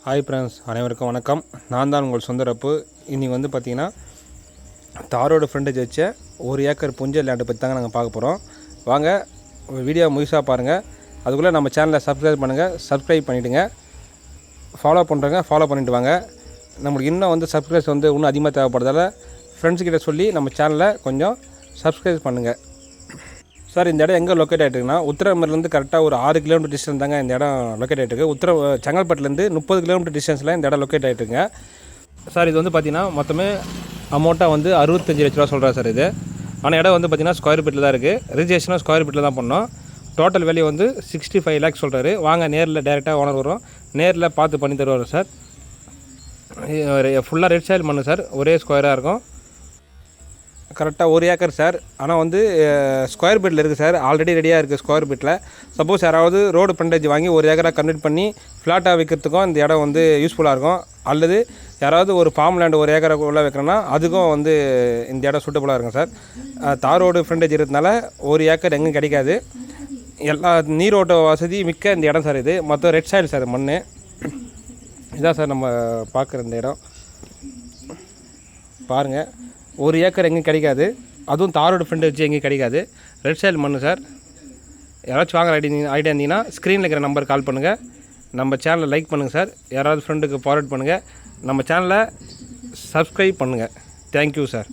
Hi friends, அனைவருக்கும் வணக்கம். நான் தான் உங்கள் சொந்த ரப்பு. இன்றைக்கி வந்து பார்த்திங்கன்னா தாரோட ஃப்ரண்டேஜ் வச்ச 1 ஏக்கர் புஞ்ச லேண்டை பற்றி தாங்க நாங்கள் பார்க்க போகிறோம். வாங்க வீடியோ முழுசாக பாருங்கள். அதுக்குள்ளே நம்ம சேனலை சப்ஸ்கிரைப் பண்ணுங்கள். சப்ஸ்கிரைப் பண்ணிவிடுங்க. ஃபாலோ பண்ணுறங்க, ஃபாலோ பண்ணிவிட்டு வாங்க. நம்மளுக்கு இன்னும் வந்து சப்ஸ்கிரைப்ஸ் வந்து இன்னும் அதிகமாக தேவைப்படுறதால ஃப்ரெண்ட்ஸ்கிட்ட சொல்லி நம்ம சேனலை கொஞ்சம் சப்ஸ்கிரைப் பண்ணுங்கள். சார், இந்த இடம் எங்கே லொக்கேட் ஆகிட்டுருக்குன்னா, உத்திரமேர்லேருந்து கரெக்டாக ஒரு 6 கிலோமீட்டர் டிஸ்டன்ஸ் தாங்க இந்த இடம் லொக்கேட் ஆகிட்டுருக்கு. செங்கல்பட்டுலேருந்து 30 கிலோமீட்டர் டிஸ்டன்ஸில் இந்த இடம் லொக்கேட் ஆகிட்டுருங்க. சார், இது வந்து பார்த்திங்கன்னா மொத்தமே அமௌண்ட்டாக வந்து 65 லட்ச ரூபா சொல்கிறேன் சார் இது. ஆனால் இடம் வந்து பார்த்திங்கன்னா ஸ்கொயர் ஃபீட்டில் தான் இருக்குது. ரிஜிஸ்ட்ரேஷனும் ஸ்கொயர் ஃபீட்டில் தான் பண்ணோம். டோட்டல் வேல்யூ வந்து 65 லேக்ஸ் சொல்கிறாரு. வாங்க நேரில் டேரெக்டாக ஓனர் வரும், நேரில் பார்த்து பண்ணி தருவார் சார். ஃபுல்லாக ரெட் சாயில் மண்ணு சார், ஒரே ஸ்கொயராக இருக்கும். கரெக்டாக 1 ஏக்கர் சார். ஆனால் வந்து ஸ்கொயர் ஃபீட்டில் இருக்குது சார், ஆல்ரெடி ரெடியாக இருக்குது ஸ்கொயர் ஃபீட்டில். சப்போஸ் யாராவது ரோடு ஃப்ரண்டேஜ் வாங்கி 1 ஏக்கராக கன்வெர்ட் பண்ணி ஃப்ளாட்டாக விற்கிறதுக்கும் இந்த இடம் வந்து யூஸ்ஃபுல்லாக இருக்கும். அல்லது யாராவது ஒரு ஃபார்ம் லேண்டு 1 ஏக்கருக்குள்ளே வைக்கிறோன்னா அதுக்கும் வந்து இந்த இடம் சூட்டபுளாக இருக்கும் சார். தார் ரோடு ஃப்ரண்டேஜ் இருக்கிறதுனால 1 ஏக்கர் எங்கேயும் கிடைக்காது. எல்லா நீரோட்ட வசதி மிக்க இந்த இடம் சார் இது. மொத்தம் ரெட் சாயில் சார் மண். இதான் சார் நம்ம பார்க்குற இந்த இடம் பாருங்கள். 1 ஏக்கர் எங்கேயும் கிடைக்காது, அதுவும் தாரோட ஃப்ரண்ட் வச்சு எங்கேயும் கிடைக்காது. ரெட் சாயில் மண்ணு சார். யாராச்சும் வாங்குற ஐடியா இருந்தீங்கன்னா ஸ்க்ரீனில் இருக்கிற நம்பர் கால் பண்ணுங்கள். நம்ம சேனலை லைக் பண்ணுங்கள் சார். யாராவது ஃப்ரெண்டுக்கு ஃபார்வர்ட் பண்ணுங்கள். நம்ம சேனலை சப்ஸ்கிரைப் பண்ணுங்கள். Thank you sir.